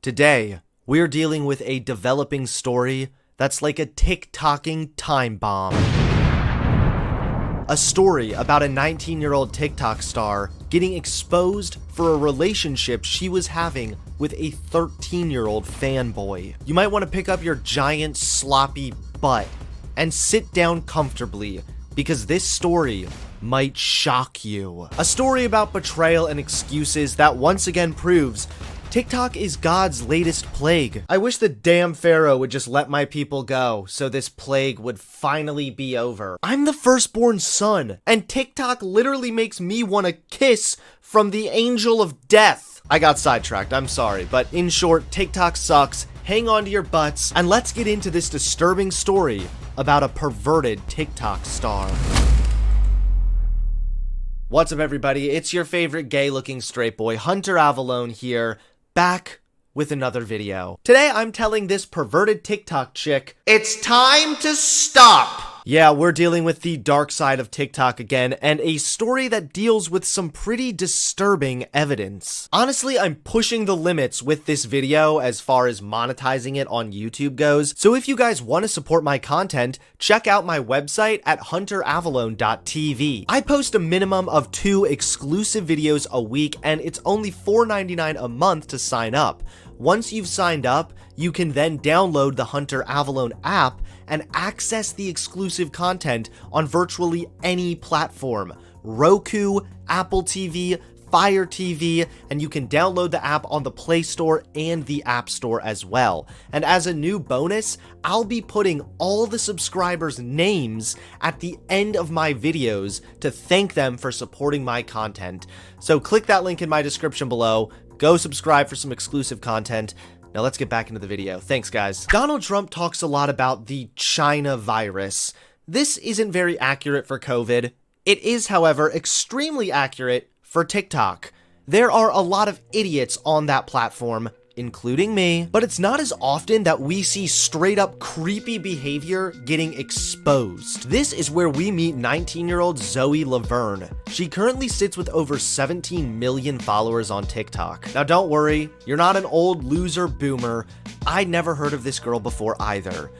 Today, we're dealing with a developing story that's like a tick-tocking time bomb. A story about a 19-year-old TikTok star getting exposed for a relationship she was having with a 13-year-old fanboy. You might want to pick up your giant sloppy butt and sit down comfortably because this story might shock you. A story about betrayal and excuses that once again proves TikTok is God's latest plague. I wish the damn Pharaoh would just let my people go so this plague would finally be over. I'm the firstborn son, and TikTok literally makes me want a kiss from the angel of death. I got sidetracked, I'm sorry, but in short, TikTok sucks. Hang on to your butts, and let's get into this disturbing story about a perverted TikTok star. What's up, everybody? It's your favorite gay-looking straight boy, Hunter Avalone here, back with another video. Today, I'm telling this perverted TikTok chick, it's time to stop. Yeah, we're dealing with the dark side of TikTok again, and a story that deals with some pretty disturbing evidence. Honestly, I'm pushing the limits with this video as far as monetizing it on YouTube goes, so if you guys want to support my content, check out my website at hunteravalone.tv. I post a minimum of 2 exclusive videos a week, and it's only $4.99 a month to sign up. Once you've signed up, you can then download the Hunter Avalone app and access the exclusive content on virtually any platform. Roku, Apple TV, Fire TV, and you can download the app on the Play Store and the App Store as well. And as a new bonus, I'll be putting all the subscribers' names at the end of my videos to thank them for supporting my content. So click that link in my description below, go subscribe for some exclusive content. Now let's get back into the video. Thanks, guys. Donald Trump talks a lot about the China virus. This isn't very accurate for COVID. It is, however, extremely accurate for TikTok. There are a lot of idiots on that platform, including me, but it's not as often that we see straight up creepy behavior getting exposed. This is where we meet 19-year-old Zoe Laverne. She currently sits with over 17 million followers on TikTok. Now don't worry, you're not an old loser boomer. I'd never heard of this girl before either.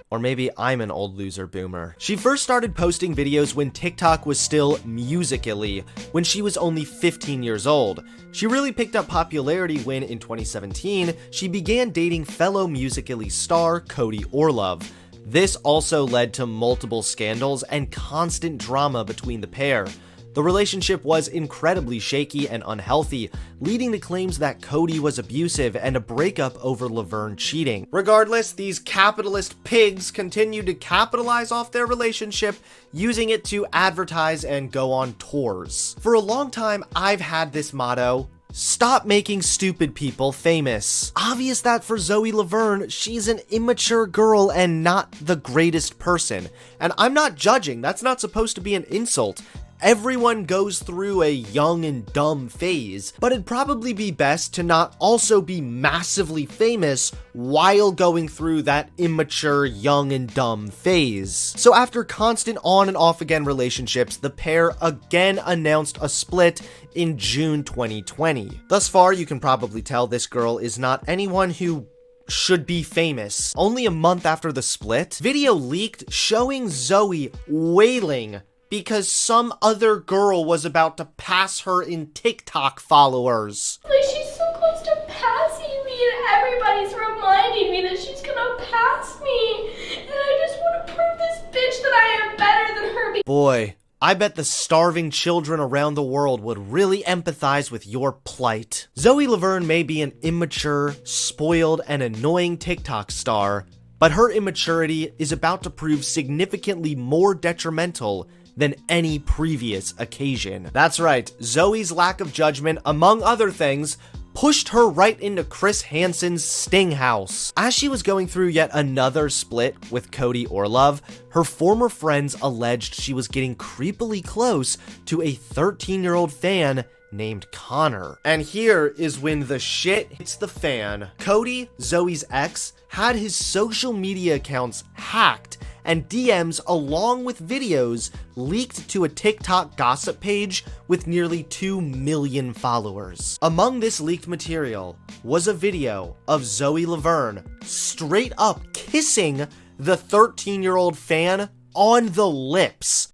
Or maybe I'm an old loser boomer. She first started posting videos when TikTok was still Musical.ly, when she was only 15 years old. She really picked up popularity when, in 2017, she began dating fellow Musical.ly star Cody Orlove. This also led to multiple scandals and constant drama between the pair. The relationship was incredibly shaky and unhealthy, leading to claims that Cody was abusive and a breakup over Laverne cheating. Regardless, these capitalist pigs continued to capitalize off their relationship, using it to advertise and go on tours. For a long time, I've had this motto: stop making stupid people famous. Obvious that for Zoe Laverne, she's an immature girl and not the greatest person. And I'm not judging, that's not supposed to be an insult. Everyone goes through a young and dumb phase, but it'd probably be best to not also be massively famous while going through that immature, young and dumb phase. So after constant on and off again relationships, the pair again announced a split in June 2020. Thus far, you can probably tell this girl is not anyone who should be famous. Only a month after the split, video leaked showing Zoe wailing because some other girl was about to pass her in TikTok followers. Like, she's so close to passing me, and everybody's reminding me that she's gonna pass me. And I just want to prove this bitch that I am better than her. Boy, I bet the starving children around the world would really empathize with your plight. Zoe Laverne may be an immature, spoiled, and annoying TikTok star, but her immaturity is about to prove significantly more detrimental than any previous occasion. That's right, Zoe's lack of judgment, among other things, pushed her right into Chris Hansen's Sting house. As she was going through yet another split with Cody Orlove, her former friends alleged she was getting creepily close to a 13-year-old fan named Connor. And here is when the shit hits the fan. Cody, Zoe's ex, had his social media accounts hacked and DMs along with videos leaked to a TikTok gossip page with nearly 2 million followers. Among this leaked material was a video of Zoe Laverne straight up kissing the 13-year-old fan on the lips.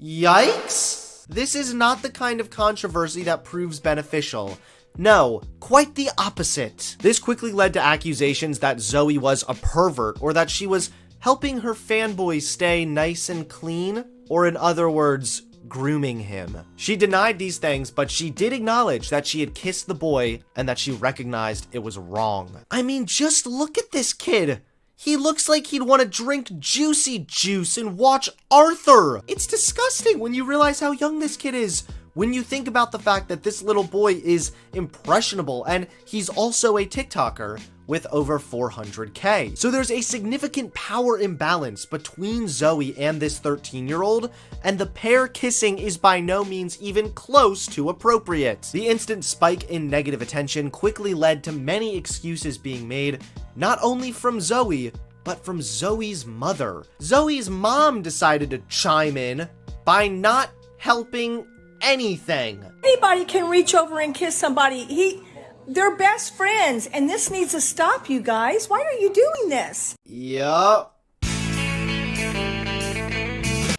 Yikes? This is not the kind of controversy that proves beneficial. No, quite the opposite. This quickly led to accusations that Zoe was a pervert or that she was helping her fanboys stay nice and clean, or in other words, grooming him. She denied these things, but she did acknowledge that she had kissed the boy and that she recognized it was wrong. I mean, just look at this kid. He looks like he'd want to drink juicy juice and watch Arthur. It's disgusting when you realize how young this kid is. When you think about the fact that this little boy is impressionable and he's also a TikToker with over 400K. So there's a significant power imbalance between Zoe and this 13-year-old, and the pair kissing is by no means even close to appropriate. The instant spike in negative attention quickly led to many excuses being made, not only from Zoe, but from Zoe's mother. Zoe's mom decided to chime in by not helping anything. Anybody can reach over and kiss somebody. They're best friends, and this needs to stop, you guys. Why are you doing this? Yup.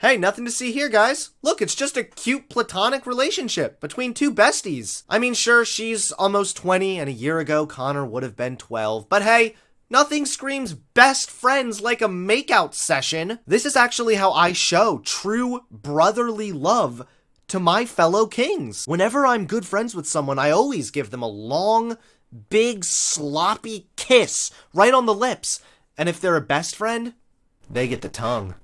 Hey, nothing to see here, guys. Look, it's just a cute platonic relationship between two besties. I mean, sure, she's almost 20, and a year ago, Connor would have been 12, but hey, nothing screams best friends like a makeout session. This is actually how I show true brotherly love to my fellow kings. Whenever I'm good friends with someone, I always give them a long, big, sloppy kiss right on the lips. And if they're a best friend, they get the tongue.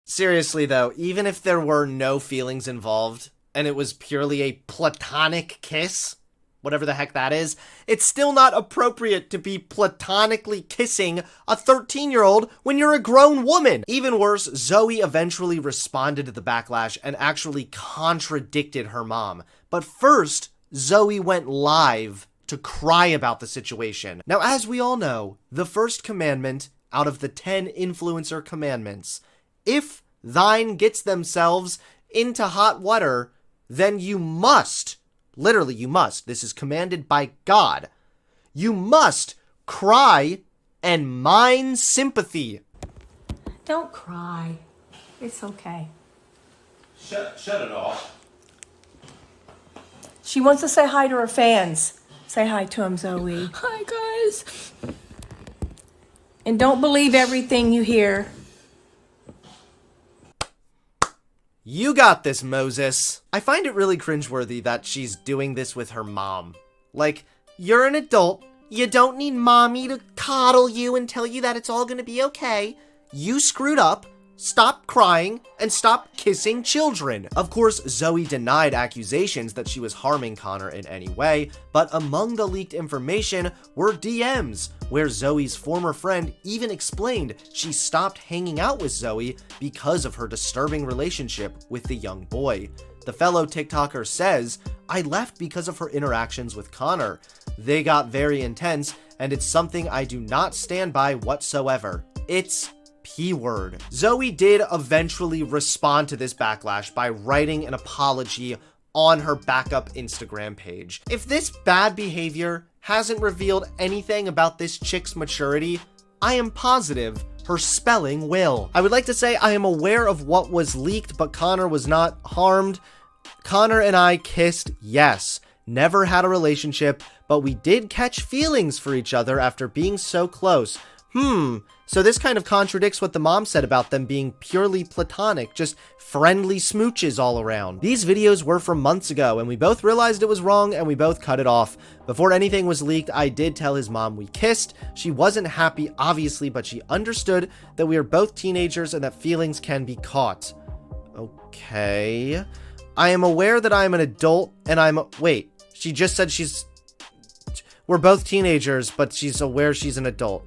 Seriously though, even if there were no feelings involved, and it was purely a platonic kiss, whatever the heck that is, it's still not appropriate to be platonically kissing a 13-year-old when you're a grown woman. Even worse, Zoe eventually responded to the backlash and actually contradicted her mom. But first, Zoe went live to cry about the situation. Now, as we all know, the first commandment out of the 10 influencer commandments, if thine gets themselves into hot water, then you must, literally, you must. This is commanded by God. You must cry and mine sympathy. Don't cry. It's okay. Shut it off. She wants to say hi to her fans. Say hi to them, Zoe. Hi, guys. And don't believe everything you hear. You got this, Moses. I find it really cringeworthy that she's doing this with her mom. Like, you're an adult. You don't need mommy to coddle you and tell you that it's all gonna be okay. You screwed up. Stop crying and stop kissing children. Of course, Zoe denied accusations that she was harming Connor in any way, but among the leaked information were DMs, where Zoe's former friend even explained she stopped hanging out with Zoe because of her disturbing relationship with the young boy. The fellow TikToker says, "I left because of her interactions with Connor. They got very intense, and it's something I do not stand by whatsoever. It's P-word." Zoe did eventually respond to this backlash by writing an apology on her backup Instagram page. If this bad behavior hasn't revealed anything about this chick's maturity, I am positive her spelling will. I would like to say I am aware of what was leaked, but Connor was not harmed. Connor and I kissed, yes. Never had a relationship, but we did catch feelings for each other after being so close. So this kind of contradicts what the mom said about them being purely platonic, just friendly smooches all around. These videos were from months ago, and we both realized it was wrong, and we both cut it off. Before anything was leaked, I did tell his mom we kissed. She wasn't happy, obviously, but she understood that we are both teenagers and that feelings can be caught. Okay. I am aware that I am an adult, and wait, she just said we're both teenagers, but she's aware she's an adult.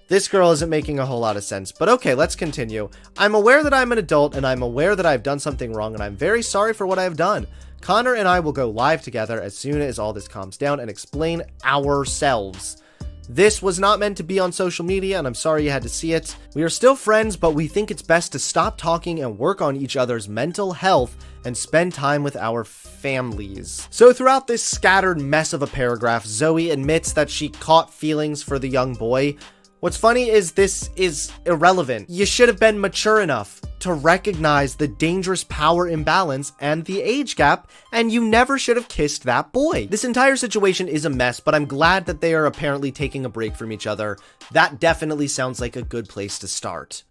This girl isn't making a whole lot of sense, but okay, let's continue. I'm aware that I'm an adult, and I'm aware that I've done something wrong, and I'm very sorry for what I've done. Connor and I will go live together as soon as all this calms down and explain ourselves. This was not meant to be on social media, and I'm sorry you had to see it. We are still friends, but we think it's best to stop talking and work on each other's mental health and spend time with our families. So throughout this scattered mess of a paragraph, Zoe admits that she caught feelings for the young boy. What's funny is this is irrelevant. You should have been mature enough to recognize the dangerous power imbalance and the age gap, and you never should have kissed that boy. This entire situation is a mess, but I'm glad that they are apparently taking a break from each other. That definitely sounds like a good place to start.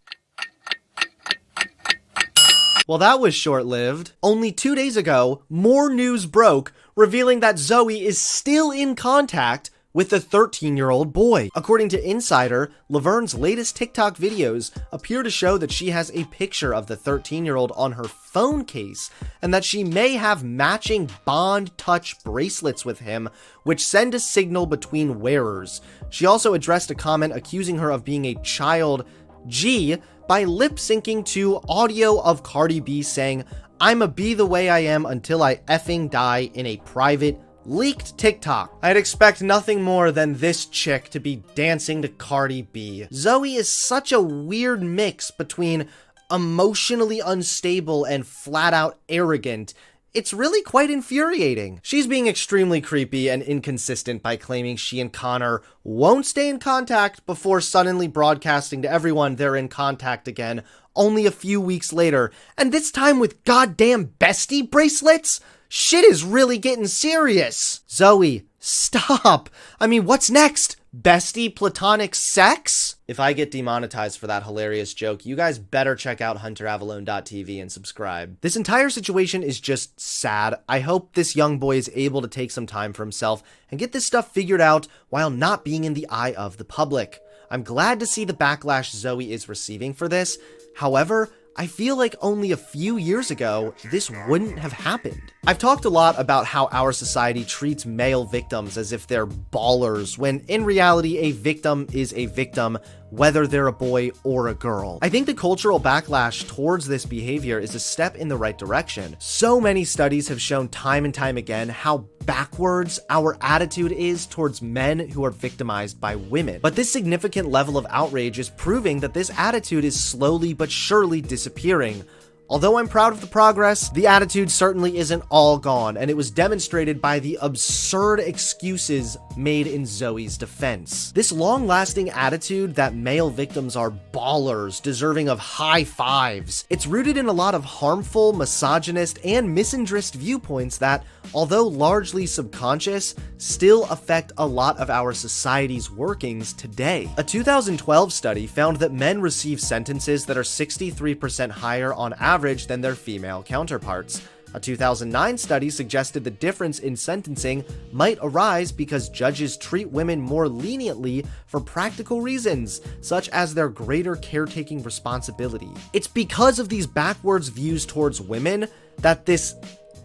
Well, that was short-lived. Only 2 days ago, more news broke, revealing that Zoe is still in contact with the 13-year-old boy. According to Insider, Laverne's latest TikTok videos appear to show that she has a picture of the 13-year-old on her phone case, and that she may have matching Bond touch bracelets with him, which send a signal between wearers. She also addressed a comment accusing her of being a child G by lip-syncing to audio of Cardi B saying, "I'ma be the way I am until I effing die," in a private leaked TikTok. I'd expect nothing more than this chick to be dancing to Cardi B. Zoe is such a weird mix between emotionally unstable and flat out arrogant. It's really quite infuriating. She's being extremely creepy and inconsistent by claiming she and Connor won't stay in contact before suddenly broadcasting to everyone they're in contact again only a few weeks later, and this time with goddamn bestie bracelets? Shit is really getting serious. Zoe, stop. I mean, what's next? Bestie platonic sex? If I get demonetized for that hilarious joke, you guys better check out hunteravalone.tv and subscribe. This entire situation is just sad. I hope this young boy is able to take some time for himself and get this stuff figured out while not being in the eye of the public. I'm glad to see the backlash Zoe is receiving for this. However, I feel like only a few years ago, this wouldn't have happened. I've talked a lot about how our society treats male victims as if they're ballers, when in reality, a victim is a victim, whether they're a boy or a girl. I think the cultural backlash towards this behavior is a step in the right direction. So many studies have shown time and time again how backwards our attitude is towards men who are victimized by women. But this significant level of outrage is proving that this attitude is slowly but surely disappearing. Although I'm proud of the progress, the attitude certainly isn't all gone, and it was demonstrated by the absurd excuses made in Zoe's defense. This long-lasting attitude that male victims are ballers, deserving of high fives, it's rooted in a lot of harmful, misogynist, and misandrist viewpoints that, although largely subconscious, still affect a lot of our society's workings today. A 2012 study found that men receive sentences that are 63% higher on average than their female counterparts. A 2009 study suggested the difference in sentencing might arise because judges treat women more leniently for practical reasons, such as their greater caretaking responsibility. It's because of these backwards views towards women that this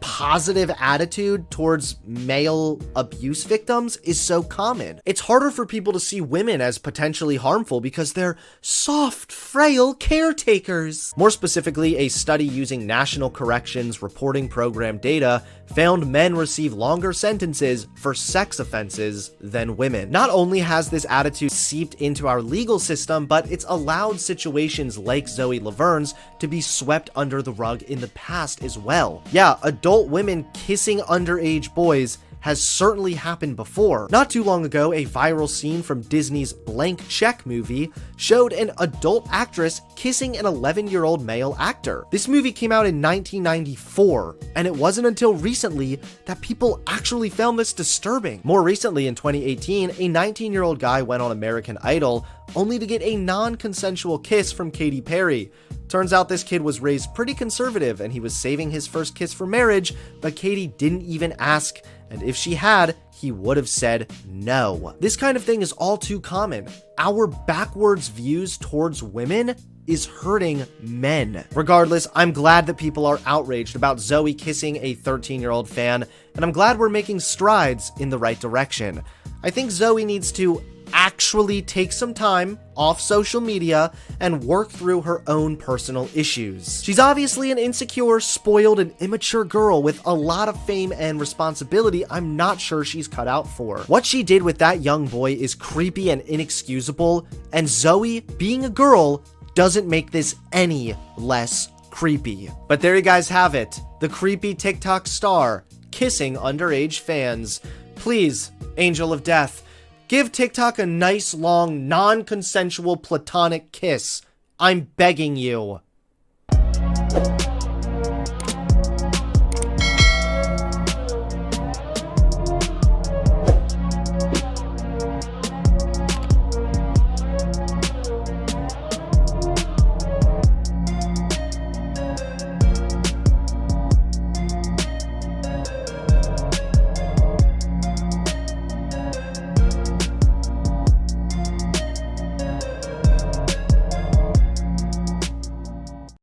positive attitude towards male abuse victims is so common. It's harder for people to see women as potentially harmful because they're soft, frail caretakers. More specifically, a study using National Corrections Reporting Program data found men receive longer sentences for sex offenses than women. Not only has this attitude seeped into our legal system, but it's allowed situations like Zoe Laverne's to be swept under the rug in the past as well. Yeah, adult women kissing underage boys has certainly happened before. Not too long ago, a viral scene from Disney's Blank Check movie showed an adult actress kissing an 11-year-old male actor. This movie came out in 1994, and it wasn't until recently that people actually found this disturbing. More recently, in 2018, a 19-year-old guy went on American Idol only to get a non-consensual kiss from Katy Perry. Turns out this kid was raised pretty conservative and he was saving his first kiss for marriage, but Katy didn't even ask, and if she had, he would have said no. This kind of thing is all too common. Our backwards views towards women is hurting men. Regardless, I'm glad that people are outraged about Zoe kissing a 13-year-old fan, and I'm glad we're making strides in the right direction. I think Zoe needs to actually take some time off social media and work through her own personal issues. She's obviously an insecure, spoiled, and immature girl with a lot of fame and responsibility I'm not sure she's cut out for. What she did with that young boy is creepy and inexcusable, and Zoe, being a girl, doesn't make this any less creepy. But there you guys have it. The creepy TikTok star kissing underage fans. Please, Angel of Death, give TikTok a nice, long, non-consensual platonic kiss. I'm begging you.